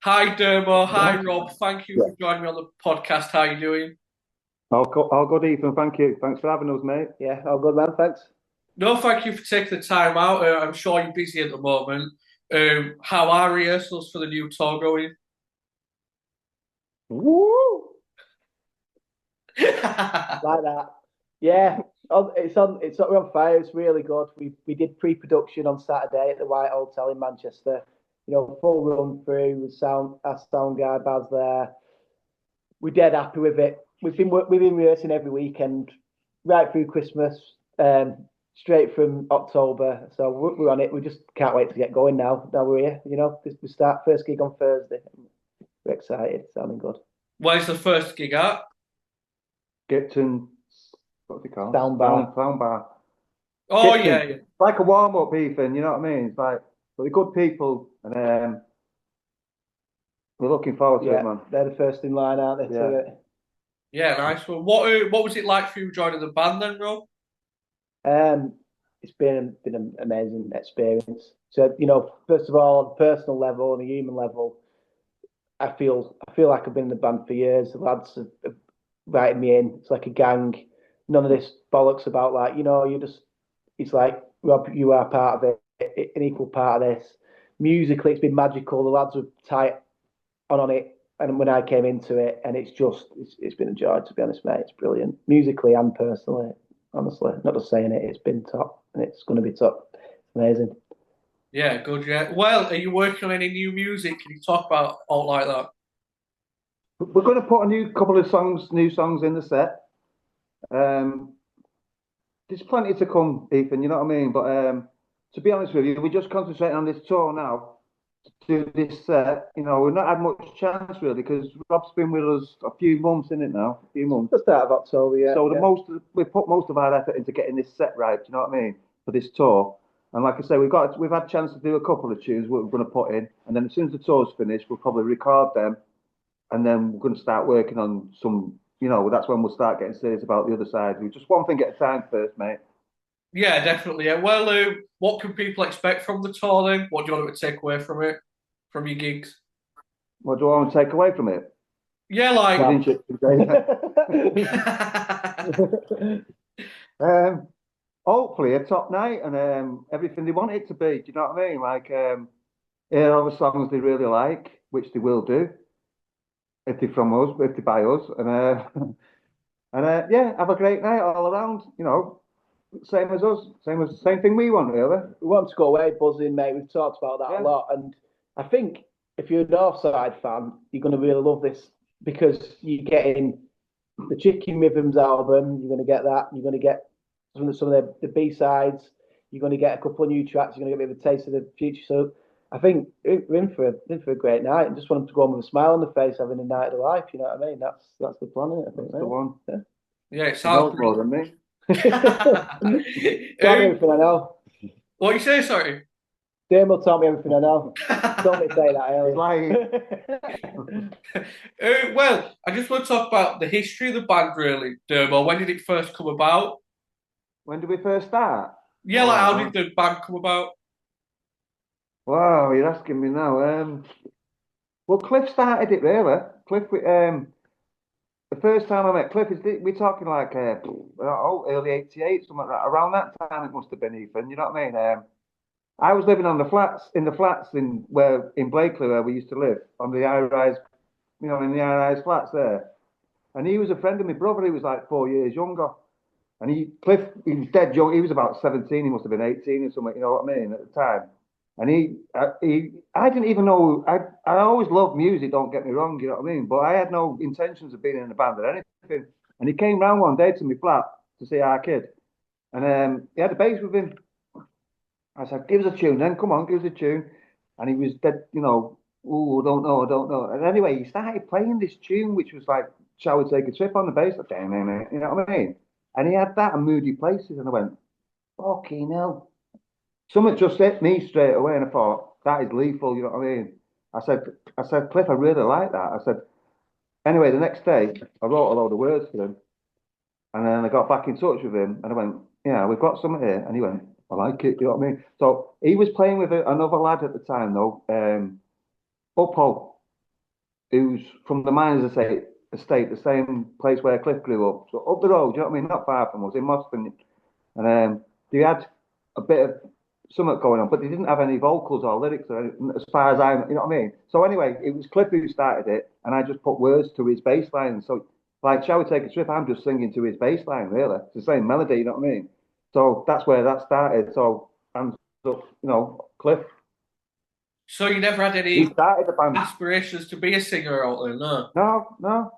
Hi Dermo, hi Yeah. Rob. Thank you Yeah. for joining me on the podcast. How are you doing? All good, Ethan. Thank you. Thanks for having us, mate. Yeah, all good, man. Thanks. No, thank you for taking the time out. I'm sure you're busy at the moment. How are rehearsals for the new tour going? Woo! Like that. Yeah. We're on fire. It's really good. We did pre-production on Saturday at the White Hotel in Manchester. Full run through with our sound guy Baz there. We're dead happy with it. We've been rehearsing every weekend, right through Christmas, straight from October. So we're on it. We just can't wait to get going now. Now we're here. We start first gig on Thursday. We're excited. Sounding good. Where's the first gig at? Gibson, what's it called? Sound bar. Sound bar. Oh yeah, Gibson. yeah. Like a warm up, Ethan. You know what I mean? It's like, but they're good people, and we're looking forward to it, man. They're the first in line, aren't they? Yeah. To it. Yeah, nice one. What was it like for you joining the band then, Rob? It's been an amazing experience. So first of all, on a personal level, on a human level, I feel like I've been in the band for years. The lads have invited me in. It's like a gang. None of this bollocks about like you just. It's like Rob, you are part of it, an equal part of this. Musically, it's been magical. The lads were tight on it, and when I came into it, and it's been a joy to be honest, mate. It's brilliant, musically and personally. Honestly, not just saying it. It's been top, and it's going to be top. It's amazing. Yeah, good. Yeah. Well, are you working on any new music? Can you talk about all like that? We're going to put a new couple of new songs in the set. Um, there's plenty to come, Ethan. You know what I mean? But to be honest with you, we're just concentrating on this tour now. To this set, we've not had much chance really because Rob's been with us a few months in it now, a few months. The start of October, yeah. So Yeah. we put most of our effort into getting this set right. Do you know what I mean? For this tour, and like I say, we've had a chance to do a couple of tunes we're going to put in, and then as soon as the tour's finished, we'll probably record them, and then we're going to start working on some. That's when we'll start getting serious about the other side. We just one thing at a time first, mate. Yeah, definitely. Yeah. Well, what can people expect from the tour then? What do you want them to take away from it, from your gigs? What do I want to take away from it? Yeah, like. Within shit. um, hopefully a top night and everything they want it to be. Do you know what I mean? Like hear all the songs they really like, which they will do if they're from us, if they buy us, and yeah, have a great night all around. Same as us, same thing we want really. We want to go away buzzing, mate. We've talked about that a Yeah. lot, and I think if you're a Northside fan, you're going to really love this because you're getting the Chicken Rhythms album. You're going to get that. You're going to get some of the B sides. You're going to get a couple of new tracks. You're going to get a bit of a taste of the future. So I think we're in for a great night, and just want them to go on with a smile on the face, having a night of their life. You know what I mean? That's the plan. Isn't it? I think, That's the one. Yeah. Yeah, it He sounds knows more pretty. than me. Tell me everything I know. What you say? Sorry. Dermo told me everything I know. Don't me say that He's lying. earlier. Well, I just want to talk about the history of the band, really, Dermo. When did it first come about? When did we first start? Yeah, like how Oh, did the band come about? wow, you're asking me now. Well, Cliff started it really. The first time I met Cliff we're talking like early '88, something like that. Around that time, it must have been Ethan. You know what I mean? I was living on the flats in Blakely where we used to live on the high rise, in the high rise flats there. And he was a friend of my brother. He was like 4 years younger. And he was dead young. He was about 17. He must have been 18 or something. You know what I mean? At the time. And I didn't even know. I always loved music. Don't get me wrong. You know what I mean? But I had no intentions of being in a band or anything. And he came round one day to my flat to see our kid, and he had a bass with him. I said, "Give us a tune, then. Come on, give us a tune." And he was dead. Oh, I don't know. And anyway, he started playing this tune, which was like, "Shall we take a trip on the bass?" Like, damn, you know what I mean? And he had that and Moody Places, and I went, "Fucking hell." Something just hit me straight away, and I thought, that is lethal, you know what I mean? I said, Cliff, I really like that. I said, anyway, the next day, I wrote a load of words for him, and then I got back in touch with him, and I went, yeah, we've got something here. And he went, I like it, you know what I mean? So he was playing with another lad at the time, though, Upho. who's from the miners' estate, the same place where Cliff grew up. So up the road, you know what I mean? Not far from us, in Moston. And they had a bit of something going on, but they didn't have any vocals or lyrics or anything, as far as you know what I mean? So anyway, it was Cliff who started it, and I just put words to his bass line. So, like, Shall We Take a Trip? I'm just singing to his bass line, really. It's the same melody, you know what I mean? So that's where that started. So, and so, you know, Cliff, So you never had he any started the band. aspirations to be a singer out there, no? No, no,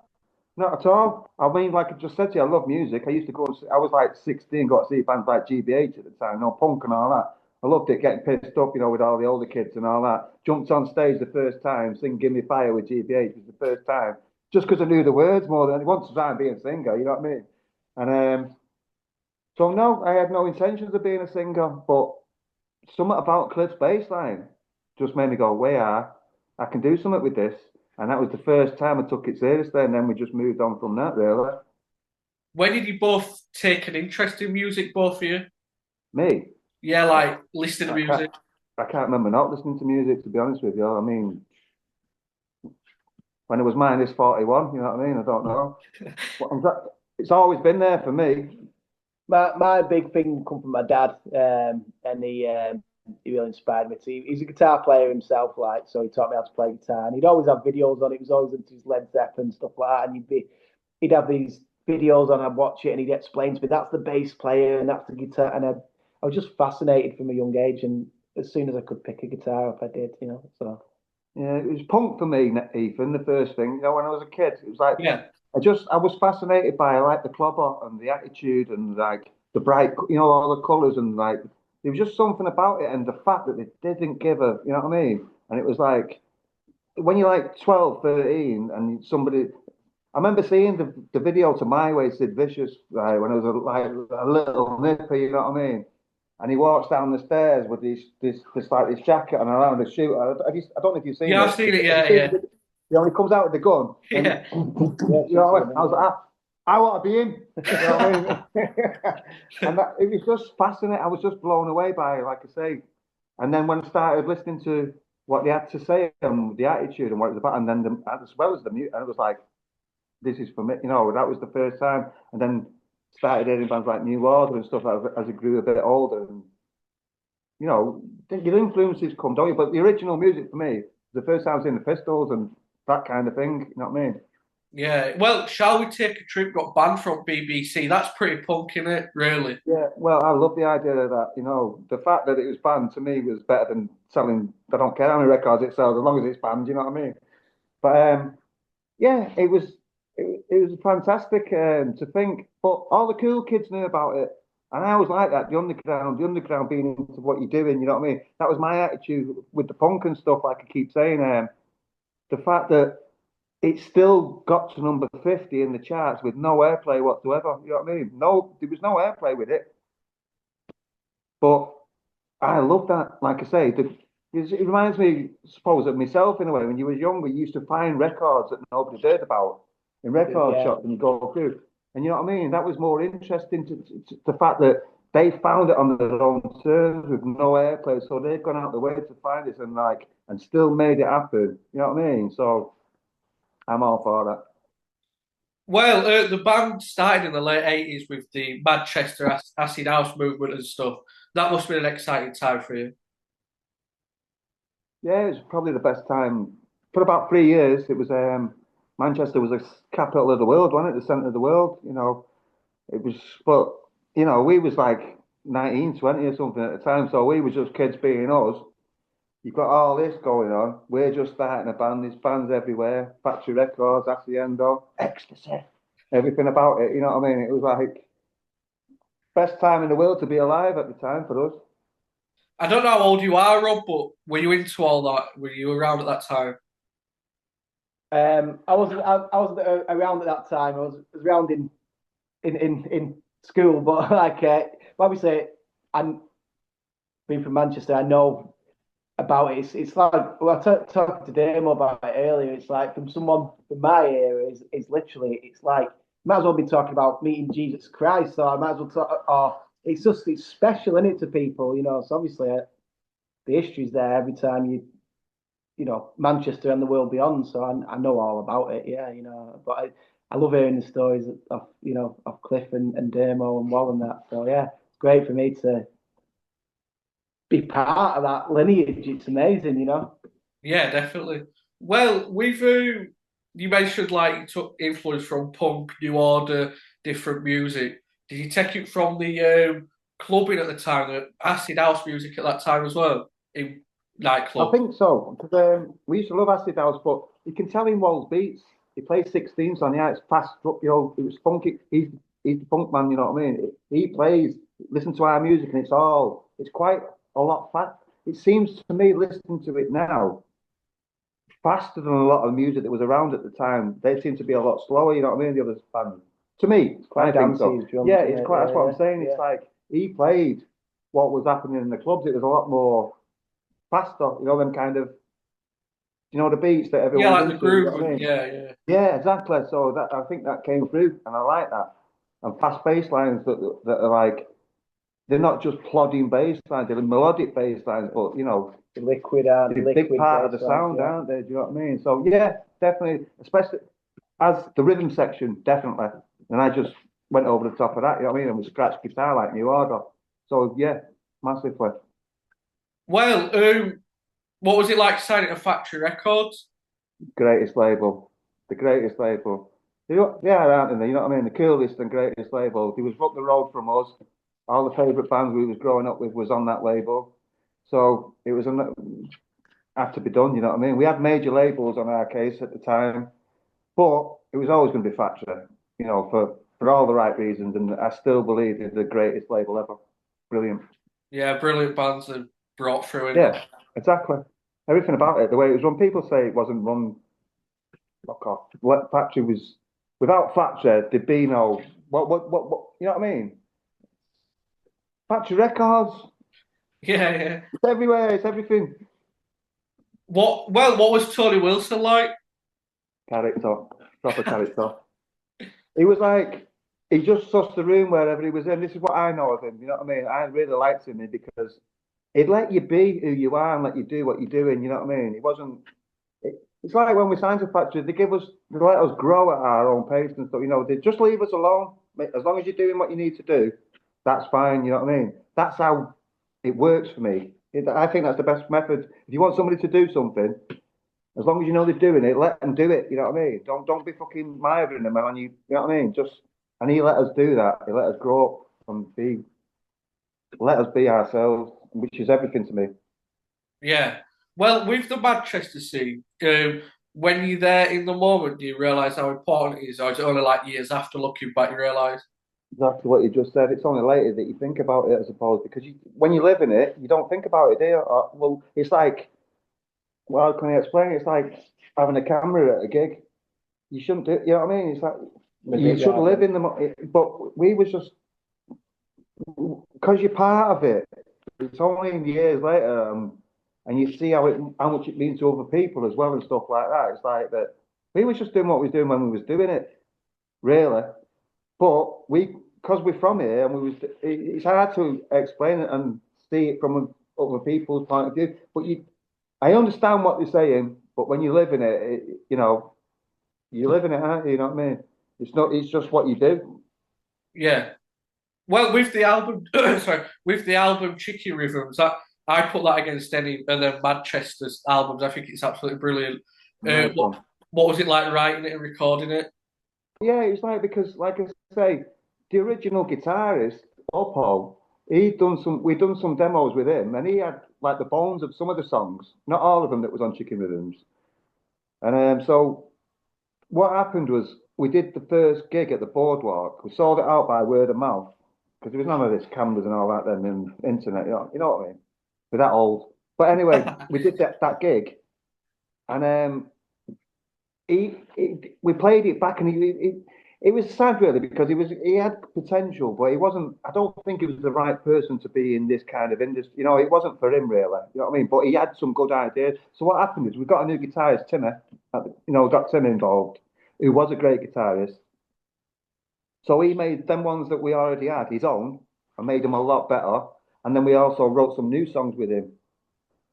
not at all. I mean, like I just said to you, I love music. I used to go and see, I was like 16, got to see bands like GBH at the time, no punk and all that. I loved it, getting pissed up, you know, with all the older kids and all that. Jumped on stage the first time, singing Give Me Fire with GBH was the first time, just because I knew the words more than I wanted to try and be a singer, you know what I mean? And so, no, I had no intentions of being a singer, but something about Cliff's bass line just made me go, I can do something with this. And that was the first time I took it seriously, and then we just moved on from that, really. When did you both take an interest in music, both of you? Me, Yeah, like listening to I can't, music. I can't remember not listening to music, to be honest with you. I mean, when it was -41, you know what I mean? I don't know. It's always been there for me. My big thing come from my dad, and he really inspired me. He's a guitar player himself, like, so he taught me how to play guitar, and he'd always have videos on it. He was always into his Led Zeppelin and stuff like that, and he'd have these videos on. I'd watch it, and he'd explain to me that's the bass player and that's the guitar, and I was just fascinated from a young age, and as soon as I could pick a guitar up, I did, you know. So Yeah, it was punk for me, Ethan, the first thing. You know, when I was a kid, it was like, Yeah. I was fascinated by like the clobber and the attitude and like the bright, you know, all the colours and like there was just something about it and the fact that they didn't give a, you know what I mean? And it was like when you're like 12, 13 and somebody, I remember seeing the video to My Way, Sid Vicious, right, when I was a little nipper, you know what I mean? And he walks down the stairs with this like this jacket and around the shoe. I don't know if you've seen Yeah, I've it. seen it, Have you yeah, seen yeah. it? You know, when he comes out with the gun and Yeah. you know, I was like, I want to be him. You know what I mean? And that, it was just fascinating. I was just blown away by it, like I say. And then when I started listening to what they had to say and the attitude and what it was about, and then as well as the music, and it was like, this is for me. You know, that was the first time. And then started hearing bands like New Order and stuff as I grew a bit older. And you know, your influences come, don't you? But the original music for me, the first time I was in the Pistols and that kind of thing. You know what I mean? Yeah. Well, Shall We Take a Trip got banned from BBC. That's pretty punk, isn't it? Really? Yeah, well, I love the idea of that. You know, the fact that it was banned to me was better than selling. I don't care how many records it sells, as long as it's banned. You know what I mean? But yeah, it was fantastic to think. But all the cool kids knew about it, and I was like that. The underground being into what you're doing. You know what I mean? That was my attitude with the punk and stuff. Like I keep saying, the fact that it still got to number 50 in the charts with no airplay whatsoever. You know what I mean? No, there was no airplay with it. But I love that. Like I say, it reminds me, I suppose, of myself in a way. When you were younger, you used to find records that nobody heard about in record yeah, shops and you go through. And you know what I mean? That was more interesting to the fact that they found it on their own terms with no airplay. So they've gone out the way to find it and like, and still made it happen. You know what I mean? So I'm all for that. Well, the band started in the late 80s with the Madchester Acid House movement and stuff. That must have been an exciting time for you. Yeah, it was probably the best time. For about 3 years, it was Manchester was a capital of the world, wasn't it? The centre of the world. You know, it was, but you know, we was like 19, 20 or something at the time, so we was just kids being us. You've got all this going on. We're just starting a band. There's bands everywhere. Factory Records, Hacienda, Ecstasy, everything about it. You know what I mean? It was like best time in the world to be alive at the time for us. I don't know how old you are, Rob, but were you into all that? Were you around at that time? I wasn't around at that time. I was around in school, but like obviously, I'm being from Manchester. I know about it. It's like well, I talked to Dermo about it earlier. It's like from someone from my era is literally. It's like might as well be talking about meeting Jesus Christ, so I might as well talk. Or it's special, isn't it, to people, you know? So obviously, the history's there every time Manchester and the world beyond, so I know all about it. Yeah, but I love hearing the stories of Cliff and Dermo and Wall and that. So yeah, it's great for me to be part of that lineage. It's amazing. Yeah, definitely. Well, you mentioned like you took influence from punk, new order, different music. Did you take it from the clubbing at the time, the acid house music at that time as well, in I nightclubs? think so, because we used to love acid house, but you can tell in Wall's beats. He plays 16s on, yeah, it's fast, it was funky. He's the funk man, you know what I mean? He plays, listen to our music, and it's quite a lot fast. It seems to me, listening to it now, faster than a lot of music that was around at the time. They seem to be a lot slower, you know what I mean? The other bands. To me, It's I quite think dancey, so. his drums, Yeah, isn't it's it? quite, that's what Yeah, I'm saying. yeah, It's like he played what was happening in the clubs. It was a lot more faster, them kind of, the beats that Yeah, everyone was like the into, you know groove, what I and mean? yeah, yeah. Yeah, exactly. So that I think that came through, and I like that. And fast bass lines that are like they're not just plodding bass lines; they're melodic bass lines, but they're a big liquid part of bass the lines, sound, yeah. aren't they? Do you know what I mean? So yeah, definitely, especially as the rhythm section, definitely. And I just went over the top of that, you know what I mean? And we scratched guitar like New Order. So yeah, massively. Well, what was it like signing a Factory Records? Greatest label, the greatest label. They are, aren't they? You know what I mean? The coolest and greatest label. He was up the road from us. All the favourite bands we was growing up with was on that label. So it was had to be done. You know what I mean? We had major labels on our case at the time, but it was always going to be Factory. For all the right reasons, and I still believe they're the greatest label ever. Brilliant. Yeah, brilliant bands that brought through in. Yeah, exactly. Everything about it, the way it was run. People say it wasn't run. Fuck off. Factory was without Factory, there'd be no what. You know what I mean? Factory Records. Yeah, yeah. It's everywhere. It's everything. What was Tony Wilson like? Character, proper character. He was like he just sussed the room wherever he was in. This is what I know of him. You know what I mean? I really liked him because he'd let you be who you are and let you do what you're doing. You know what I mean? He wasn't. It's like when we signed to Factory, they let us grow at our own pace and stuff. They just leave us alone. As long as you're doing what you need to do, that's fine. You know what I mean? That's how it works for me. I think that's the best method. If you want somebody to do something, as long as you know they're doing it, let them do it. You know what I mean? Don't be fucking mithering them on you. You know what I mean? And he let us do that. He let us grow up and let us be ourselves, which is everything to me. Yeah. Well, with the Manchester scene, when you're there in the moment, do you realise how important it is, or is it only like years after looking back you realise? Exactly what you just said. It's only later that you think about it, I suppose, because when you live in it, you don't think about it, do you? Well, it's like, well, how can I explain it? It's like having a camera at a gig. You shouldn't do, you know what I mean? It's like Live you it should rather live than in but we was just because you're part of it. It's only years later, and you see how much it means to other people as well and stuff like that. It's like that we was just doing what we was doing when we was doing it, really. But because we're from here, and it's hard to explain it and see it from other people's point of view. But I understand what they're saying. But when you live in it, you live in it, aren't you? You know what I mean? It's not. It's just what you do. Yeah. Well, with the album, sorry, with the album Chicky Rhythms, I put that against any of the Manchester's albums. I think it's absolutely brilliant. Uh, Nice what, one. what was it like writing it and recording it? Yeah, it's like because, like I say, the original guitarist, Paul, we'd done some demos with him, and he had like the bones of some of the songs, not all of them that was on Chicken Rhythms. And so what happened was we did the first gig at the Boardwalk. We sold it out by word of mouth because there was none of this cameras and all that then and internet. You know what I mean? We're that old. But anyway, we did that gig, and we played it back, and it was sad really because he had potential, but he wasn't. I don't think he was the right person to be in this kind of industry. It wasn't for him really. You know what I mean? But he had some good ideas. So what happened is we got a new guitarist, Timmy. Got Tim involved, who was a great guitarist. So he made them ones that we already had his own and made them a lot better. And then we also wrote some new songs with him.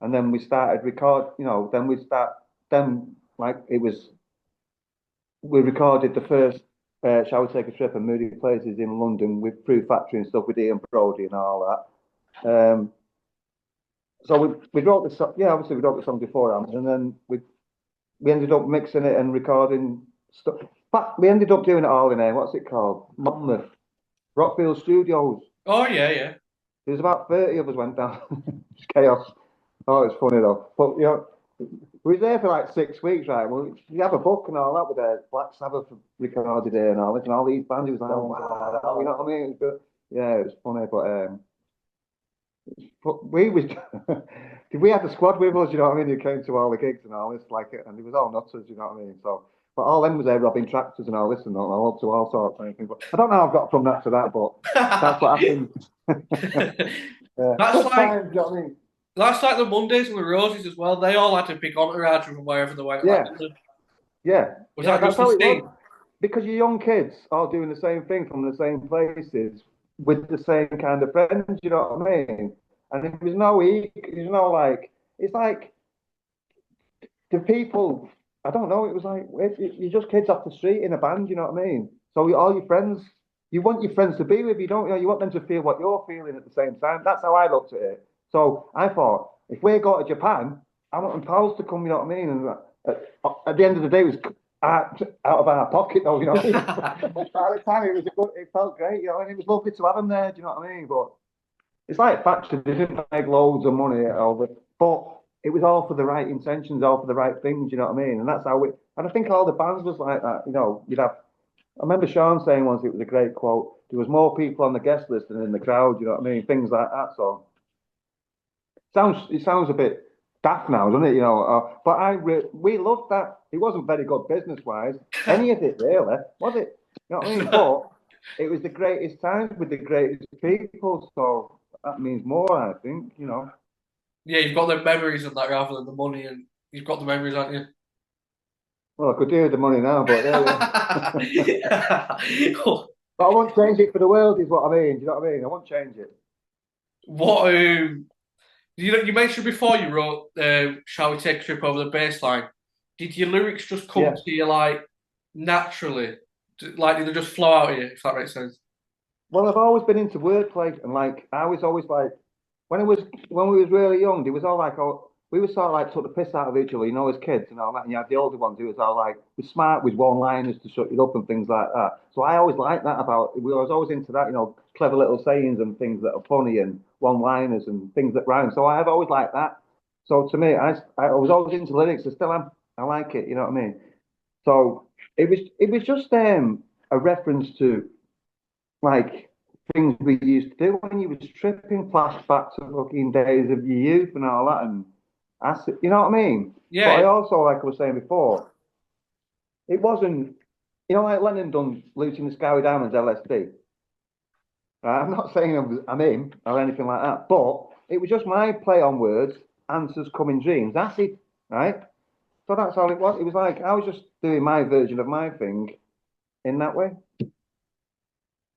and then we started record. Then like it was we recorded the first Shall We Take a Trip and Moody Places in London with Proof Factory and stuff with Ian Brody and all that. So we wrote the song. Yeah, obviously we wrote the song beforehand, and then we ended up mixing it and recording stuff. But we ended up doing it all in a what's it called? Monmouth Rockfield Studios. Oh yeah, yeah. There's about 30 of us went down. It's chaos. Oh, it's funny though. But we were there for like 6 weeks, right? Well, you have a book and all that with Black Sabbath recorded here and all this, and all these bands. It was like, oh, wow, you know what I mean? Yeah, it was funny, but we was we had the squad with us, you know what I mean? Who came to all the gigs and all this, like, and it was all nutters, you know what I mean? So, but all them was there robbing tractors and all this and all to all sorts of things. But I don't know how I've got from that to that, but that's what happened. Yeah. That's like times, you know what I mean? that's like the Mondays and the Roses as well. They all had a big entourage from wherever they went. Yeah, Was yeah, that that's just how the it same? was. Because you're young kids all doing the same thing from the same places with the same kind of friends, you know what I mean? And there was no like it's like the people. I don't know. It was like you're just kids off the street in a band, you know what I mean? So all your friends, you want your friends to be with you, don't you? You want them to feel what you're feeling at the same time. That's how I looked at it. So I thought, if we go to Japan, I want them pals to come, you know what I mean? And at the end of the day, it was out of our pocket, though, you know. At the time, it felt great, you know, and it was lovely to have them there. Do you know what I mean? But it's like Factory, they didn't make loads of money over, but it was all for the right intentions, all for the right things. You know what I mean? And that's how we. And I think all the bands was like that. You know, you'd have. I remember Sean saying once it was a great quote. There was more people on the guest list than in the crowd. You know what I mean? Things like that. So it sounds a bit daft now, doesn't it? You know, but we loved that. It wasn't very good business wise, any of it really, was it? You know what I mean? But it was the greatest times with the greatest people, so that means more, I think. You know. Yeah, you've got the memories of that rather than the money, and you've got the memories, haven't you? Well, I could do with the money now, but What but I won't change it for the world, is what I mean. Do you know what I mean? I won't change it. you mentioned before you wrote "Shall We Take a Trip Over the Baseline"? Did your lyrics just come Yeah. to you like naturally, like did they just flow out of you? If that makes sense. Well, I've always been into wordplay, and like I was always like when we was really young, it was all like we were sort of like took the piss out of each other, you know, as kids and all that. And you had the older ones who was all like was smart with one-liners to shut you up and things like that. So I always liked that about. We was always into that, you know, clever little sayings and things that are funny and one-liners and things that rhyme. So I have always liked that. So to me, I was always into lyrics. I still am. I like it. You know what I mean? So it was just a reference to like things we used to do when you was tripping, flashbacks to fucking days of your youth and all that, and acid, you know what I mean? But I Yeah, also, like I was saying before, it wasn't, you know, like Lennon done Lucy in the Sky with Diamonds, LSD. Right? I'm not saying I'm him or anything like that, but it was just my play on words, answers come in dreams, acid, right? So that's all it was. It was like I was just doing my version of my thing in that way.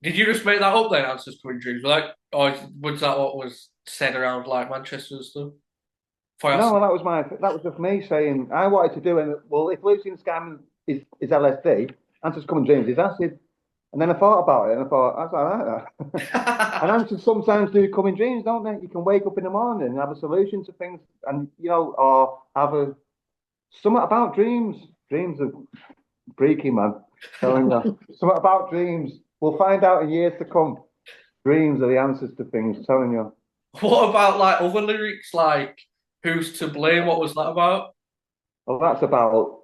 did you just make that up then? Answers to Dreams, like, or was that what was said around like Manchester and stuff? For us? No, that was just me saying I wanted to do it. Well, if Lucy in the Sky is LSD, Answers Come in Dreams is acid. And then I thought about it and I thought, that's all right. That. And answers sometimes do come in dreams, don't they? You can wake up in the morning and have a solution to things and, you know, or have something about dreams. Dreams are freaky, man. Telling you. Something about dreams. We'll find out in years to come. Dreams are the answers to things, telling you. What about like other lyrics, like "Who's to blame"? What was that about? Well, that's about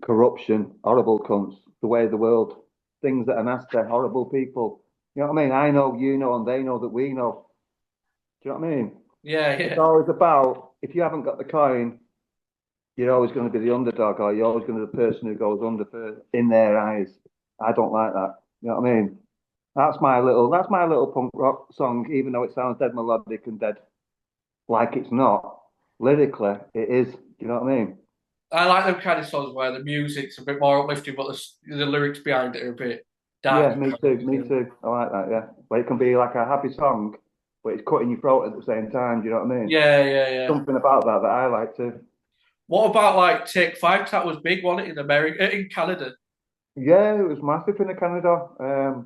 corruption, horrible cunts, the way of the world, things that are nasty, horrible people. You know what I mean? I know, you know, and they know that we know. Do you know what I mean? Yeah, It's yeah, always about if you haven't got the coin, you're always going to be the underdog, or you're always going to be the person who goes under first in their eyes. I don't like that. You know what I mean? That's my little punk rock song, even though it sounds dead melodic and dead like it's not. Lyrically, it is. Do you know what I mean? I like them kind of songs where the music's a bit more uplifting, but the lyrics behind it are a bit Yeah, dark. me too. Me too. I like that. Yeah, but it can be like a happy song, but it's cutting your throat at the same time. Do you know what I mean? Yeah. Something about that I like to. What about like Take Five? That was big, wasn't it, in America, in Canada? Yeah, it was massive in the Canada.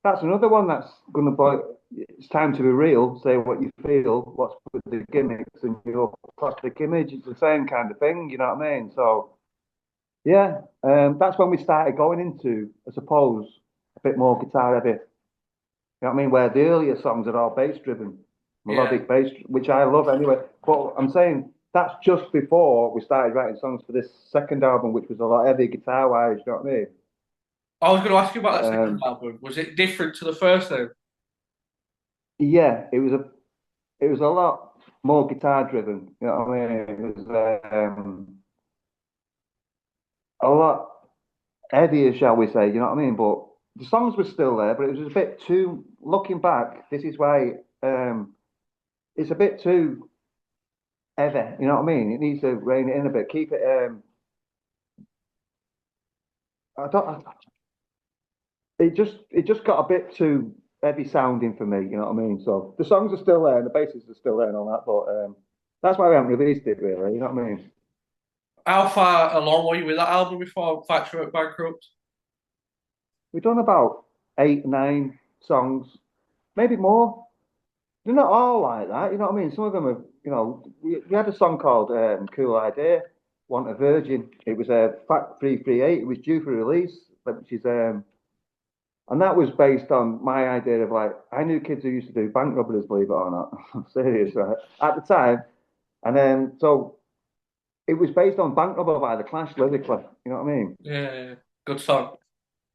That's another one that's going to buy. It's time to be real. Say what you feel. What's with the gimmicks and your plastic image? It's the same kind of thing. You know what I mean? So yeah, that's when we started going into, I suppose, a bit more guitar heavy. You know what I mean? Where the earlier songs are all bass driven, Yeah. melodic bass, which I love anyway. But I'm saying that's just before we started writing songs for this second album, which was a lot heavier guitar wise. You know what I mean? I was going to ask you about that second Um, album. Was it different to the first though? yeah, it was a lot more guitar driven. You know what I mean? It was a lot heavier, shall we say? You know what I mean? But the songs were still there, but it was a bit too. Looking back, this is why it's a bit too heavy. You know what I mean? It needs to rein it in a bit. Keep it. I don't. It just got a bit too heavy sounding for me. You know what I mean? So the songs are still there and the basses are still there and all that, but that's why we haven't released it really. You know what I mean? How far along were you with that album before Factory went bankrupt? We've done about 8, 9 songs, maybe more. They're not all like that, you know what I mean? Some of them are, we had a song called Cool Idea, Want a Virgin. It was a Fact 338. It was due for release, which is, and that was based on my idea of like, I knew kids who used to do bank robberies, believe it or not. I'm serious, right? At the time. And then, so it was based on Bank Robber by The Clash lyrically, you know what I mean? Yeah. Good song.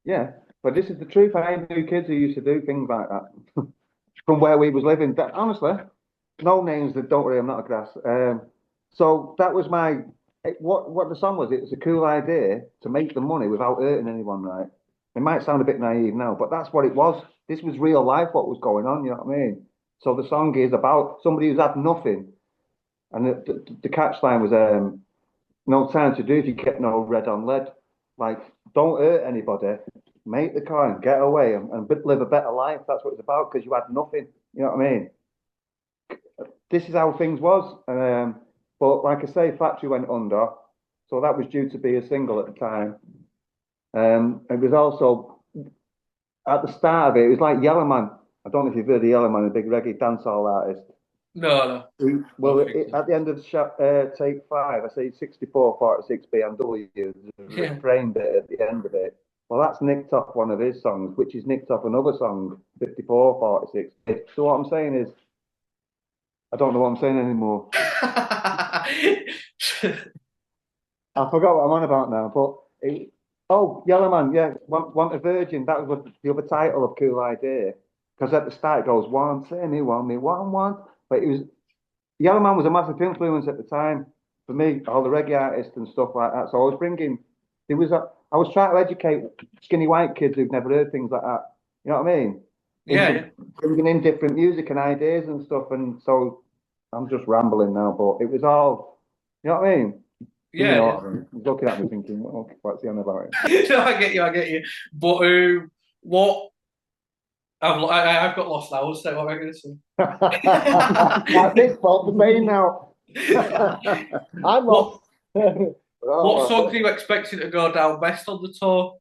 Yeah. But this is the truth. I knew kids who used to do things like that from where we was living. Honestly, no names. That don't worry, I'm not a grass. So that was what the song was. It was a cool idea to make the money without hurting anyone, right? It might sound a bit naive now, but that's what it was. This was real life. What was going on? You know what I mean? So the song is about somebody who's had nothing, and the catch line was no time to do if you get no red on lead. Like, don't hurt anybody. Make the car and get away and live a better life. That's what it's about because you had nothing. You know what I mean? This is how things was. But like I say, Factory went under, so that was due to be a single at the time. It was also at the start of it. It was like Yellow Man. I don't know if you've heard of Yellow Man, a big reggae dancehall artist. No. Well, Don't think so. at the end of take five, I say 64, 46 BMW. There's a Yeah. refrain bit at the end of it. Well, that's nicked off one of his songs, which is nicked off another song, 54, 46. So what I'm saying is, I don't know what I'm saying anymore. I forgot what I'm on about now. Oh, Yellow Man, yeah, want a Virgin. That was the other title of Cool Idea. Because at the start it goes, want me, one. But it was Yellow Man was a massive influence at the time for me, all the reggae artists and stuff like that. So I was bringing, I was trying to educate skinny white kids who've never heard things like that. You know what I mean? Yeah. Bringing in different music and ideas and stuff. And so I'm just rambling now, but it was all, you know what I mean? You know Yeah. what I mean? He's looking at me thinking, oh, what's he on about? No, I get you. But what? I've got lost now. So what am I going to say? That's his fault for me now. I'm What lost. what songs Oh, are you expecting to go down best on the tour?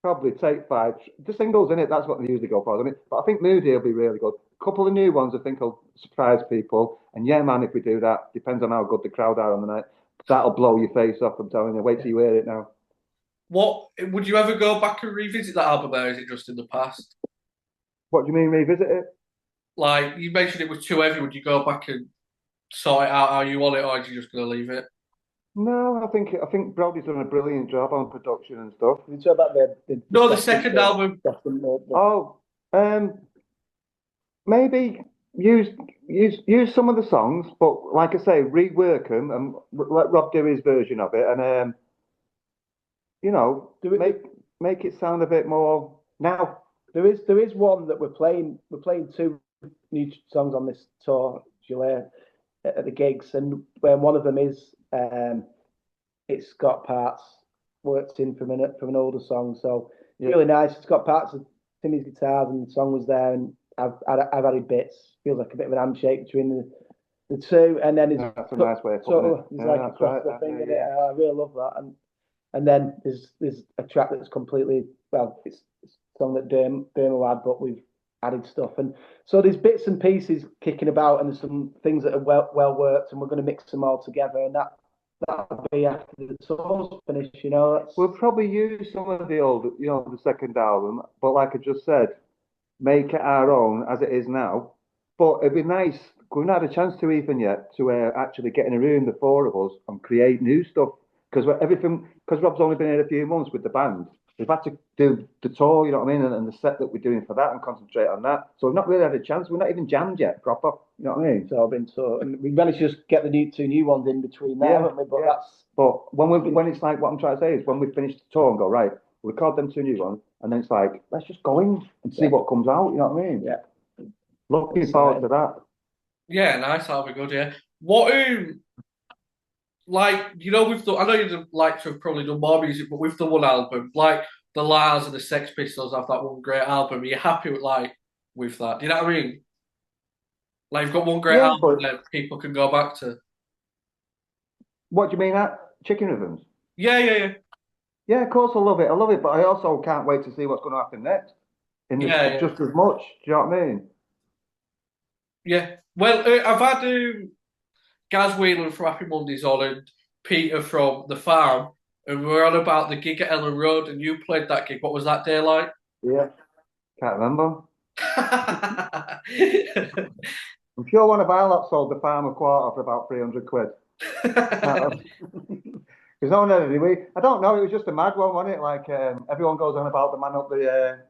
probably take five. The singles in it, that's what they usually go for, isn't it? But I think Moody will be really good. A couple of new ones I think will surprise people. And yeah, man, if we do that, depends on how good the crowd are on the night. That'll blow your face off, I'm telling you. Wait till you hear it now. What would you ever go back and revisit that album, or is it just in the past? What do you mean revisit it? Like you mentioned, it was too heavy. Would you go back and sort it out how you want it, or are you just going to leave it? No, I think Brody's done a brilliant job on production and stuff. You talk about the No, the second, second album. Oh, um, maybe use use some of the songs, but like I say, rework them and let Rob do his version of it, and do it, make it sound a bit more now. there is one that we're playing two new songs on this tour, July, at the gigs, and when one of them is it's got parts worked in from an older song, so Yeah. really nice. It's got parts of Timmy's guitars, and the song was there, and I've added bits. Feels like a bit of an handshake between the two, and then it's That's a nice way of sort putting it. of there's Yeah, like a that's right. crossover thing in it. I really love that, and then there's a track that's completely it's a song that Dermo had, but we've added stuff, and so there's bits and pieces kicking about, and there's some things that are well worked, and we're going to mix them all together, and that'll be after the tour's finished. We'll probably use some of the old, the second album, but like I just said, make it our own as it is now. But it'd be nice. We've not had a chance to even yet to actually get in a room, the four of us, and create new stuff. Because Rob's only been here a few months with the band. We've had to do the tour, you know what I mean, and the set that we're doing for that, and concentrate on that. So we've not really had a chance. We're not even jammed yet, proper. You know what I mean? And we managed to just get the two new ones in between there, haven't we? But when it's like, what I'm trying to say is, when we finish the tour and go, right, we'll record them two new ones, and then it's like, let's just go in and see what comes out. You know what I mean? Yeah. Looking forward to that. Yeah, nice. That'll be good. Yeah. What like with the, I know you'd like to have probably done more music, but with the one album, like the Lars and the Sex Pistols have that one great album. Are you happy with that? Do you know what I mean? Like you've got one great album that people can go back to. What do you mean that? Chicken Rhythms? Yeah. Yeah, of course I love it, but I also can't wait to see what's going to happen next. Just as much. Do you know what I mean? Yeah. Well, I've had Gaz Whelan from Happy Mondays on and Peter from The Farm, and we're on about the gig at Ellen Road, and you played that gig. What was that day like? Yeah, can't remember. I'm sure one of our lot sold The Farm a quarter for about 300 quid. Because no one ever I don't know, it was just a mad one, wasn't it? Like, everyone goes on about the man up the,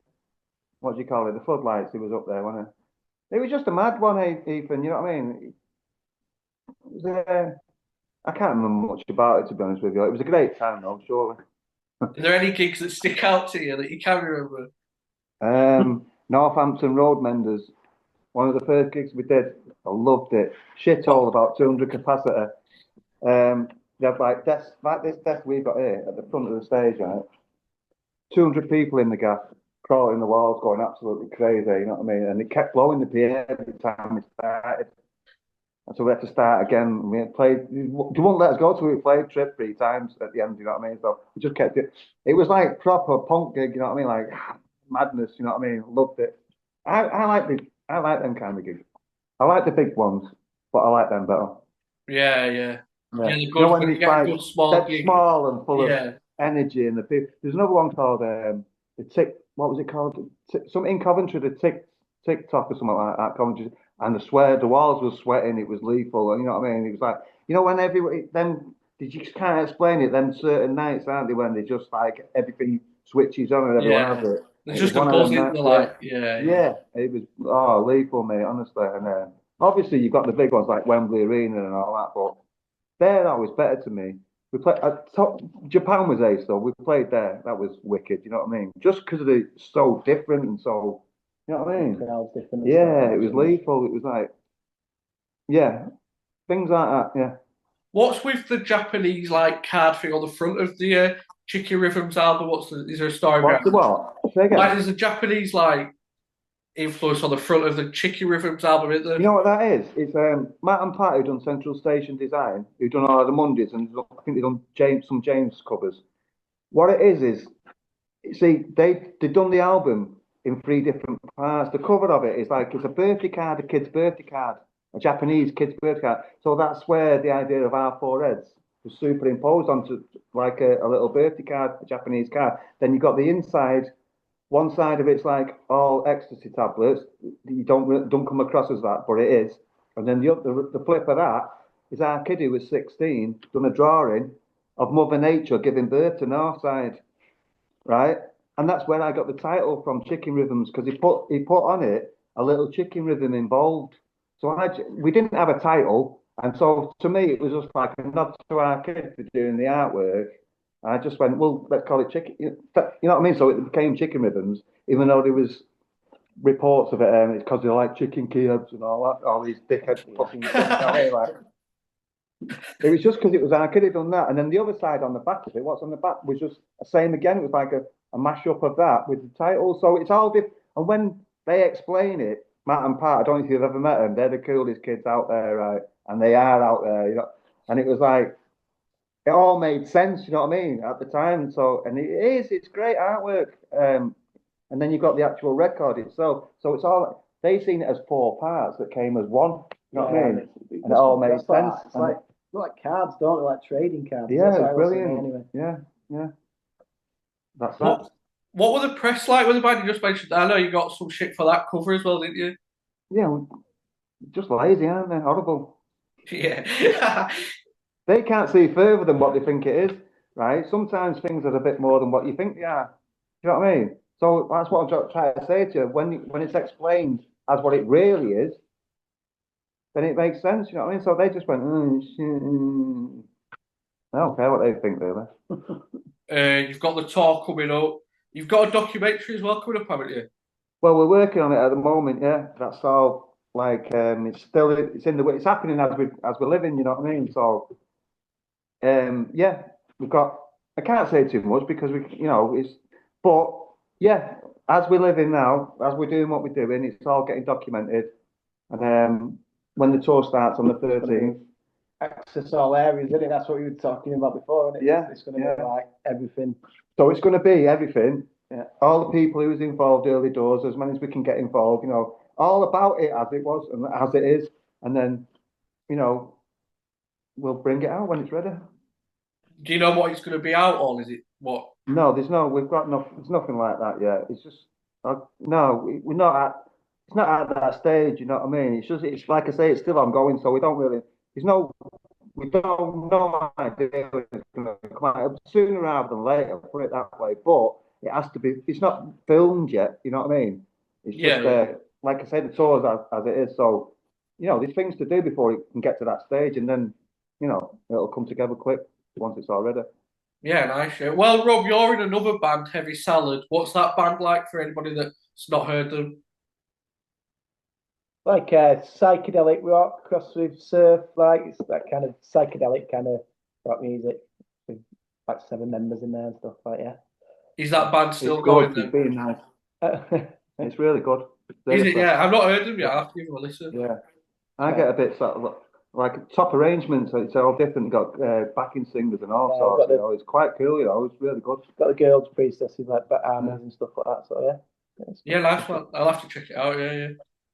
what do you call it, the floodlights, he was up there, wasn't it? It was just a mad one, Ethan, you know what I mean? It was, I can't remember much about it, to be honest with you. It was a great time, though, surely. Are there any gigs that stick out to you that you can remember? Northampton Road Menders, one of the first gigs we did. I loved it. Shithole, about 200 capacity. They have like desks, like this desk we've got here at the front of the stage, right? 200 people in the gaff, crawling the walls, going absolutely crazy, you know what I mean? And it kept blowing the PA every time we started. And so we had to start again. We had played, they wouldn't let us go till we played Trip 3 times at the end, you know what I mean? So we just kept it. It was like proper punk gig, you know what I mean? Like madness, you know what I mean? Loved it. I like them kind of gigs. I like the big ones, but I like them better. Yeah, Yeah. good, when it's like good small gig. small and full of energy, and the people. There's another one called the Tick. What was it called? Something in Coventry, the TikTok or something like that. Coventry, and the walls were sweating. It was lethal, and you know what I mean. It was like, when everybody then you just can't explain it. Then certain nights, aren't they, when they just like everything switches on and everyone has it. There's just a buzz in the light. Yeah. It was lethal, mate. Honestly, and obviously you've got the big ones like Wembley Arena and all that, but they're always better to me. We played Japan was ace though. We played there. That was wicked. You know what I mean? Just because it's so different and so, you know what I mean? Different. Yeah, it was lethal. It was like, things like that. Yeah. What's with the Japanese like card thing on the front of the Chicky Rhythms album? Is there a story behind it? What? Say again. Like, there's a Japanese like influence on the front of the Chicky Rhythms album, isn't there? You know what that is? It's Matt and Pat who done Central Station Design, who done all of the Mondays, and I think they done some James covers. What it is see, they've done the album in 3 different parts. The cover of it is like it's a birthday card, a kid's birthday card, a Japanese kid's birthday card. So that's where the idea of our 4 heads was superimposed onto like a little birthday card, a Japanese card. Then you got the inside. One side of it's like all ecstasy tablets. You don't come across as that, but it is. And then the flip of that is our kid who was 16 done a drawing of Mother Nature giving birth to Northside, right? And that's where I got the title from, Chicken Rhythms, because he put on it a little chicken rhythm involved. So we didn't have a title, and so to me it was just like a nod to our kid for doing the artwork. I just went, well, let's call it Chicken. You know what I mean? So it became Chicken Rhythms, even though there was reports of it, it's because they like chicken kebabs and all that, all these dickhead fucking things. Like, it was just because it was our kid had done that. And then the other side on the back of it, what's on the back was just the same again. It was like a mashup of that with the title. So it's all And when they explain it, Matt and Pat, I don't know if you've ever met them. They're the coolest kids out there, right? And they are out there, you know. And it was like it all made sense, you know what I mean, at the time. So, and it's great artwork. And then you've got the actual record itself. So it's all they seen it as 4 parts that came as one. You know what I mean? And it all made sense. It's like cards, don't they? Like trading cards. Yeah, it's brilliant. Anyway. Yeah. That's that. What were the press like with the band? You just mentioned. I know you got some shit for that cover as well, didn't you? Yeah, just lazy, aren't they? Horrible. Yeah. They can't see further than what they think it is, right? Sometimes things are a bit more than what you think they are. You know what I mean? So that's what I'm trying to say to you. When it's explained as what it really is, then it makes sense. You know what I mean? So they just went, I don't care what they think, really. You've got the tour coming up. You've got a documentary as well coming up, haven't you? Well, we're working on it at the moment. Yeah, that's all. Like, it's happening as we're living. You know what I mean? So, yeah, we've got. I can't say too much because but yeah, as we're living now, as we're doing what we're doing, it's all getting documented. And when the tour starts on the 13th, access all areas, isn't it? That's what you were talking about before, isn't it? Yeah, it's going to be like everything. So it's going to be everything. Yeah. All the people who was involved early doors, as many as we can get involved, all about it as it was and as it is. And then, we'll bring it out when it's ready. Do you know what it's going to be out on? Is it what? No, there's nothing like that yet. It's just, no, we're not at, it's not at that stage, you know what I mean? It's like I say, it's still ongoing, so we don't know idea when it's going to come out sooner rather than later, put it that way. But it has to be. It's not filmed yet. You know what I mean? It's just like I said, the tour's as it is. So there's things to do before it can get to that stage, and then it'll come together quick once it's all ready. Yeah, nice. Yeah. Well, Rob, you're in another band, Heavy Salad. What's that band like for anybody that's not heard them? Like psychedelic rock crossed with surf, like it's that kind of psychedelic kind of rock music with like 7 members in there and stuff like Is that band still going then? It's being nice. It's really good. Is it? Yeah, I've not heard them yet. I'll have to give them a listen. Yeah, I get a bit sort of like top arrangements. So it's all different. Got backing singers and all sorts. It's quite cool. It's really good. Got the girls priestesses like armors and stuff like that. So yeah, nice one. I'll have to check it out. Yeah.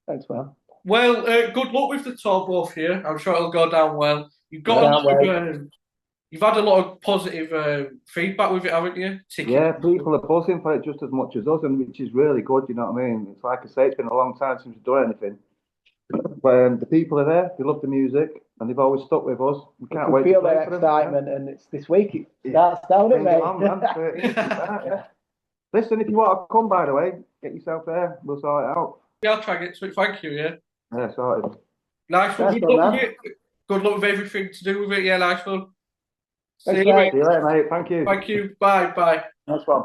Thanks, man. Well, good luck with the tour, both here. I'm sure it'll go down well. You've got you've had a lot of positive feedback with it, haven't you? Yeah, people are buzzing for it just as much as us, and which is really good. You know what I mean? It's like I say, it's been a long time since we've done anything. But the people are there. They love the music, and they've always stuck with us. We can't wait. Feel their excitement, and it's this week. It starts down it, mate. Listen, if you want to come, by the way, get yourself there. We'll sort it out. Yeah, I'll try and get to it. Thank you. Yeah, sorted. Nice one. Good luck with it. Good luck with everything to do with it. Yeah, nice one. See you later, mate. Thank you. Thank you. Bye. Nice one.